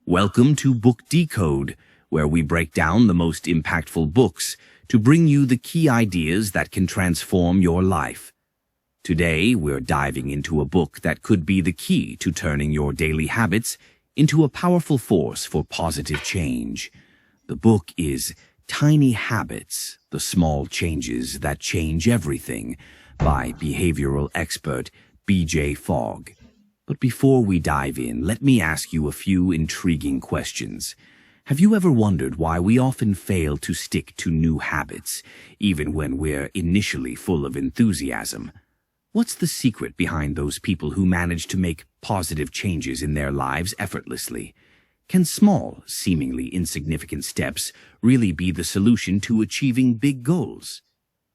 Welcome to Book Decode, where we break down the most impactful books to bring you the key ideas that can transform your life. Today, we're diving into a book that could be the key to turning your daily habits into a powerful force for positive change. The book is Tiny Habits, The Small Changes That Change Everything by behavioral expert B.J. Fogg. But before we dive in, let me ask you a few intriguing questions. Have you ever wondered why we often fail to stick to new habits, even when we're initially full of enthusiasm? What's the secret behind those people who manage to make positive changes in their lives effortlessly? Can small, seemingly insignificant steps really be the solution to achieving big goals?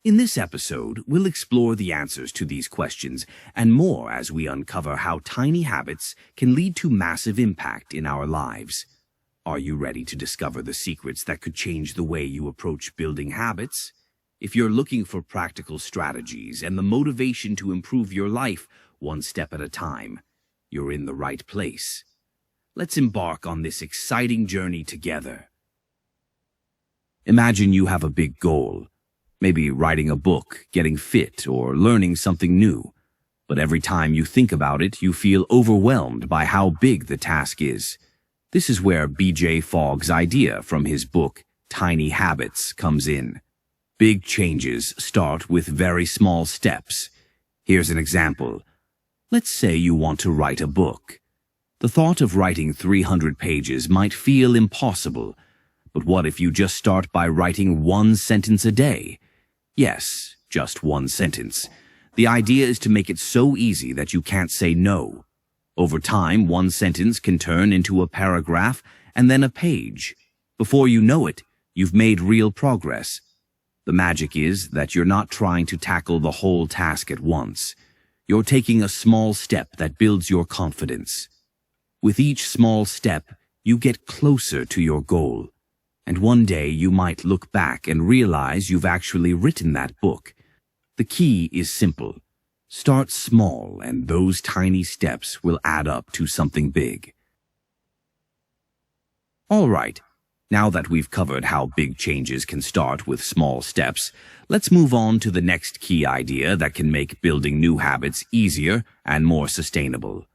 In this episode, we'll explore the answers to these questions and more as we uncover how tiny habits can lead to massive impact in our lives. Are you ready to discover the secrets that could change the way you approach building habits? If you're looking for practical strategies and the motivation to improve your life one step at a time, you're in the right place. Let's embark on this exciting journey together. Imagine you have a big goal. Maybe writing a book, getting fit, or learning something new. But every time you think about it, you feel overwhelmed by how big the task is. This is where B.J. Fogg's idea from his book, Tiny Habits, comes in. Big changes start with very small steps. Here's an example. Let's say you want to write a book. The thought of writing 300 pages might feel impossible. But what if you just start by writing one sentence a day? Yes, just one sentence. The idea is to make it so easy that you can't say no. Over time, one sentence can turn into a paragraph and then a page. Before you know it, you've made real progress. The magic is that you're not trying to tackle the whole task at once. You're taking a small step that builds your confidence. With each small step, you get closer to your goal. And one day you might look back and realize you've actually written that book. The key is simple. Start small, and those tiny steps will add up to something big. All right, now that we've covered how big changes can start with small steps, let's move on to the next key idea that can make building new habits easier and more sustainable.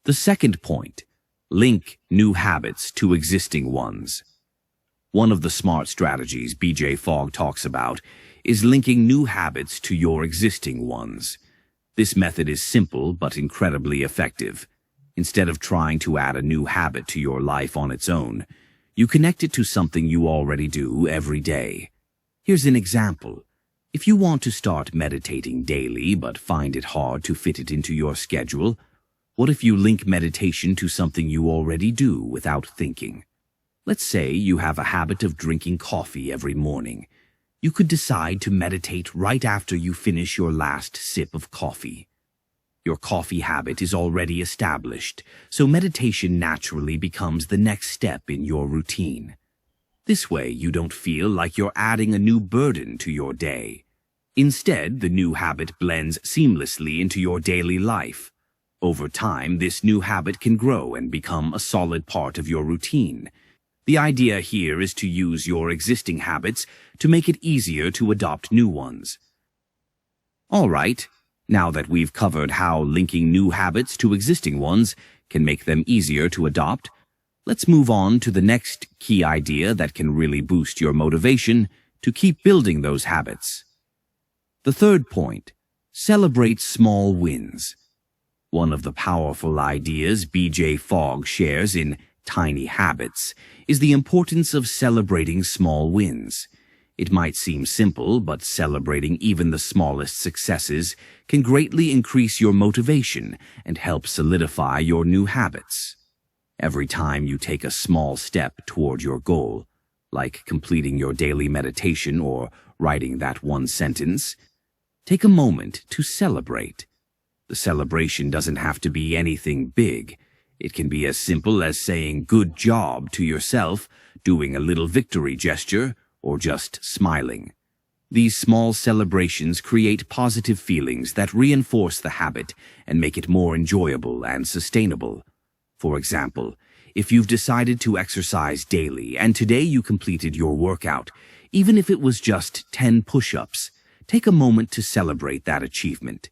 The second point, link new habits to existing ones. One of the smart strategies B.J. Fogg talks about is linking new habits to your existing ones. This method is simple but incredibly effective. Instead of trying to add a new habit to your life on its own, you connect it to something you already do every day. Here's an example. If you want to start meditating daily but find it hard to fit it into your schedule, what if you link meditation to something you already do without thinking? Let's say you have a habit of drinking coffee every morning. You could decide to meditate right after you finish your last sip of coffee. Your coffee habit is already established, so meditation naturally becomes the next step in your routine. This way, you don't feel like you're adding a new burden to your day. Instead, the new habit blends seamlessly into your daily life. Over time, this new habit can grow and become a solid part of your routine. The idea here is to use your existing habits to make it easier to adopt new ones. All right, now that we've covered how linking new habits to existing ones can make them easier to adopt, let's move on to the next key idea that can really boost your motivation to keep building those habits. The third point, celebrate small wins. One of the powerful ideas B.J. Fogg shares in Tiny Habits is the importance of celebrating small wins. It might seem simple, but celebrating even the smallest successes can greatly increase your motivation and help solidify your new habits. Every time you take a small step toward your goal, like completing your daily meditation or writing that one sentence, take a moment to celebrate. The celebration doesn't have to be anything big. It can be as simple as saying good job to yourself, doing a little victory gesture, or just smiling. These small celebrations create positive feelings that reinforce the habit and make it more enjoyable and sustainable. For example, If you've decided to exercise daily and today you completed your workout, even if it was just 10 push-ups, take a moment to celebrate that achievement.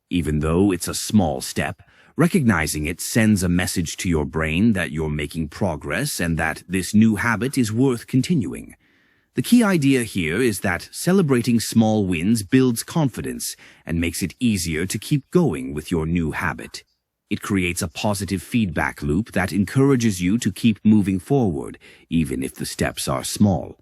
Even though it's a small step, recognizing it sends a message to your brain that you're making progress and that this new habit is worth continuing. The key idea here is that celebrating small wins builds confidence and makes it easier to keep going with your new habit. It creates a positive feedback loop that encourages you to keep moving forward, even if the steps are small.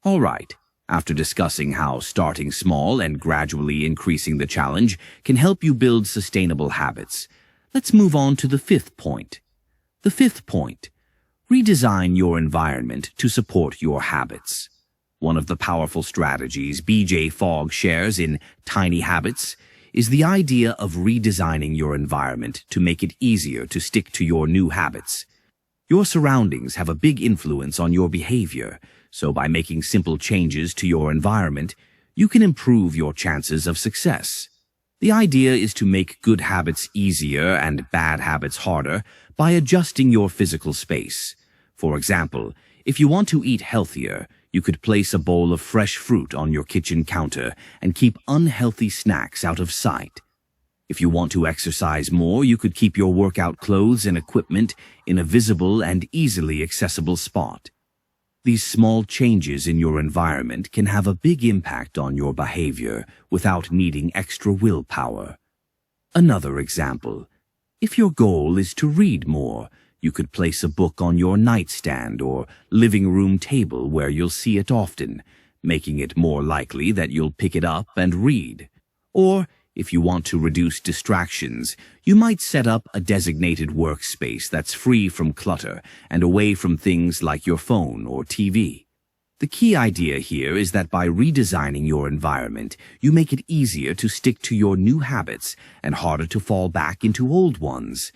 All right, after discussing how starting small and gradually increasing the challenge can help you build sustainable habits, let's move on to the fifth point. The fifth point: redesign your environment to support your habits. One of the powerful strategies BJ Fogg shares in Tiny Habits is the idea of redesigning your environment to make it easier to stick to your new habits. Your surroundings have a big influence on your behavior, so by making simple changes to your environment, you can improve your chances of success. The idea is to make good habits easier and bad habits harder by adjusting your physical space. For example, if you want to eat healthier, you could place a bowl of fresh fruit on your kitchen counter and keep unhealthy snacks out of sight. If you want to exercise more, you could keep your workout clothes and equipment in a visible and easily accessible spot. These small changes in your environment can have a big impact on your behavior without needing extra willpower. Another example: if your goal is to read more, you could place a book on your nightstand or living room table where you'll see it often, making it more likely that you'll pick it up and read. Or, if you want to reduce distractions, you might set up a designated workspace that's free from clutter and away from things like your phone or TV. The key idea here is that by redesigning your environment, you make it easier to stick to your new habits and harder to fall back into old ones.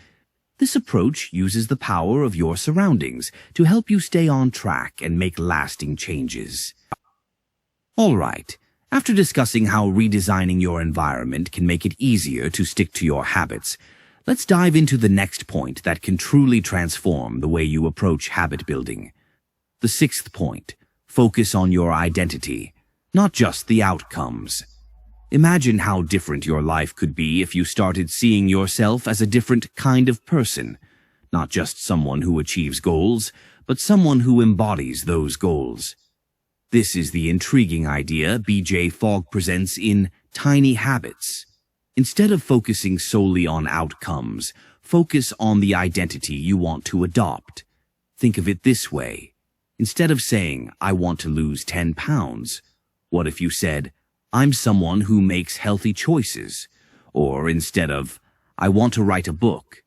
This approach uses the power of your surroundings to help you stay on track and make lasting changes. All right. After discussing how redesigning your environment can make it easier to stick to your habits, let's dive into the next point that can truly transform the way you approach habit building. The sixth point: focus on your identity, not just the outcomes. Imagine how different your life could be if you started seeing yourself as a different kind of person, not just someone who achieves goals, but someone who embodies those goals. This is the intriguing idea BJ Fogg presents in Tiny Habits. Instead of focusing solely on outcomes, focus on the identity you want to adopt. Think of it this way. Instead of saying, "I want to lose 10 pounds, what if you said, "I'm someone who makes healthy choices"? Or instead of, "I want to write a book,"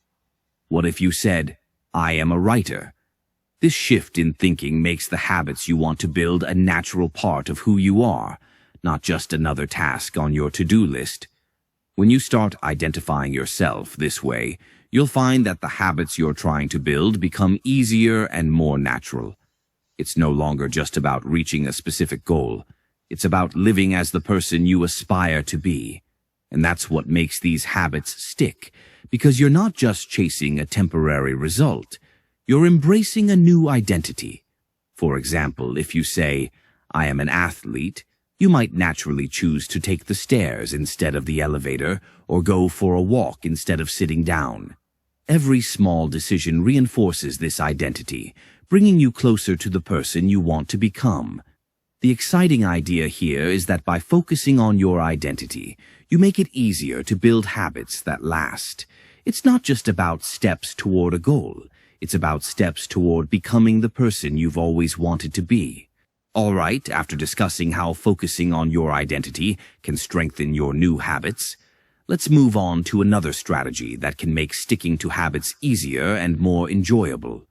what if you said, "I am a writer"? This shift in thinking makes the habits you want to build a natural part of who you are, not just another task on your to-do list. When you start identifying yourself this way, you'll find that the habits you're trying to build become easier and more natural. It's no longer just about reaching a specific goal. It's about living as the person you aspire to be. And that's what makes these habits stick, because you're not just chasing a temporary result. You're embracing a new identity. For example, if you say, "I am an athlete," you might naturally choose to take the stairs instead of the elevator or go for a walk instead of sitting down. Every small decision reinforces this identity, bringing you closer to the person you want to become. The exciting idea here is that by focusing on your identity, you make it easier to build habits that last. It's not just about steps toward a goal. It's about steps toward becoming the person you've always wanted to be. All right, after discussing how focusing on your identity can strengthen your new habits, let's move on to another strategy that can make sticking to habits easier and more enjoyable.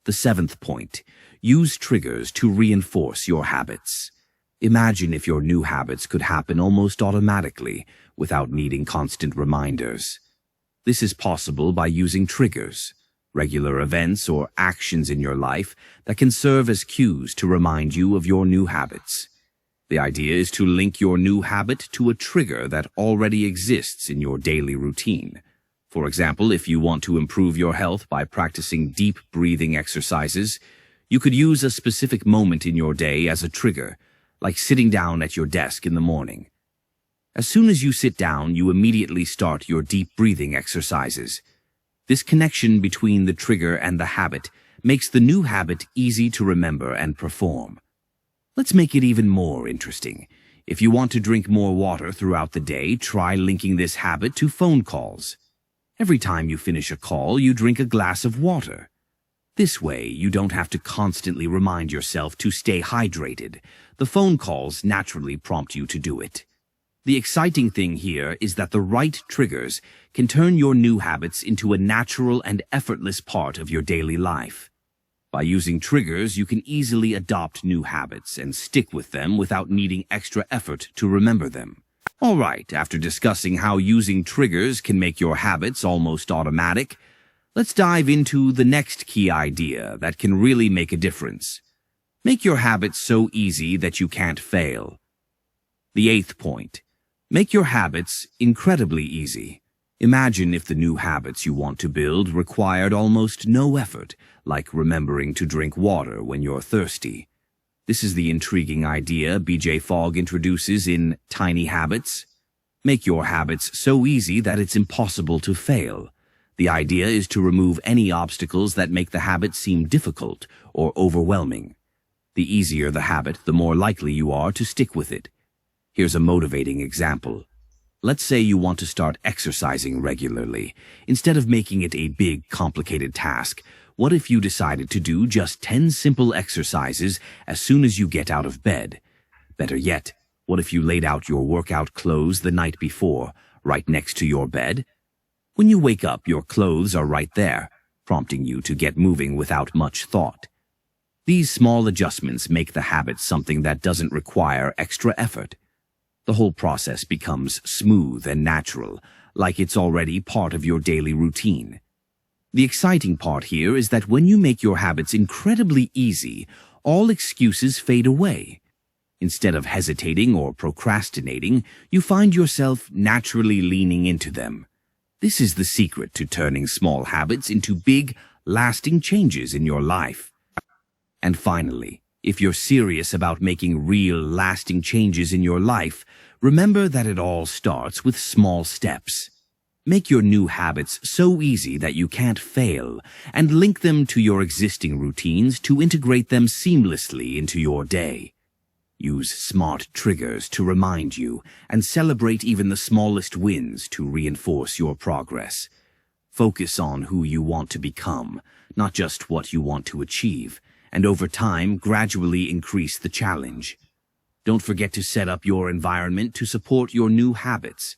The seventh point: use triggers to reinforce your habits. Imagine if your new habits could happen almost automatically without needing constant reminders. This is possible by using triggers, regular events or actions in your life that can serve as cues to remind you of your new habits. The idea is to link your new habit to a trigger that already exists in your daily routine. For example, if you want to improve your health by practicing deep breathing exercises, you could use a specific moment in your day as a trigger, like sitting down at your desk in the morning. As soon as you sit down, you immediately start your deep breathing exercises. This connection between the trigger and the habit makes the new habit easy to remember and perform. Let's make it even more interesting. If you want to drink more water throughout the day, try linking this habit to phone calls. Every time you finish a call, you drink a glass of water. This way, you don't have to constantly remind yourself to stay hydrated. The phone calls naturally prompt you to do it. The exciting thing here is that the right triggers can turn your new habits into a natural and effortless part of your daily life. By using triggers, you can easily adopt new habits and stick with them without needing extra effort to remember them. All right, after discussing how using triggers can make your habits almost automatic, let's dive into the next key idea that can really make a difference. Make your habits so easy that you can't fail. The 8th point. Make your habits incredibly easy. Imagine if the new habits you want to build required almost no effort, like remembering to drink water when you're thirsty. This is the intriguing idea BJ Fogg introduces in Tiny Habits. Make your habits so easy that it's impossible to fail. The idea is to remove any obstacles that make the habit seem difficult or overwhelming. The easier the habit, the more likely you are to stick with it. Here's a motivating example. Let's say you want to start exercising regularly. Instead of making it a big, complicated task, what if you decided to do just 10 simple exercises as soon as you get out of bed? Better yet, what if you laid out your workout clothes the night before, right next to your bed? When you wake up, your clothes are right there, prompting you to get moving without much thought. These small adjustments make the habit something that doesn't require extra effort. The whole process becomes smooth and natural, like it's already part of your daily routine. The exciting part here is that when you make your habits incredibly easy, all excuses fade away. Instead of hesitating or procrastinating, you find yourself naturally leaning into them. This is the secret to turning small habits into big, lasting changes in your life. And finally, if you're serious about making real, lasting changes in your life, remember that it all starts with small steps. Make your new habits so easy that you can't fail, and link them to your existing routines to integrate them seamlessly into your day. Use smart triggers to remind you, and celebrate even the smallest wins to reinforce your progress. Focus on who you want to become, not just what you want to achieve, and over time, gradually increase the challenge. Don't forget to set up your environment to support your new habits.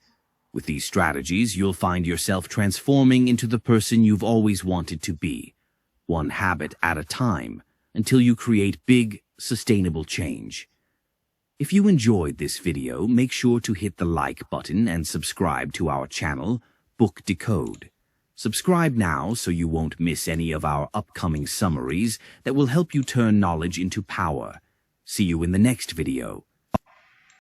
With these strategies, you'll find yourself transforming into the person you've always wanted to be, one habit at a time, until you create big, sustainable change. If you enjoyed this video, make sure to hit the like button and subscribe to our channel, Book Decode. Subscribe now so you won't miss any of our upcoming summaries that will help you turn knowledge into power. See you in the next video.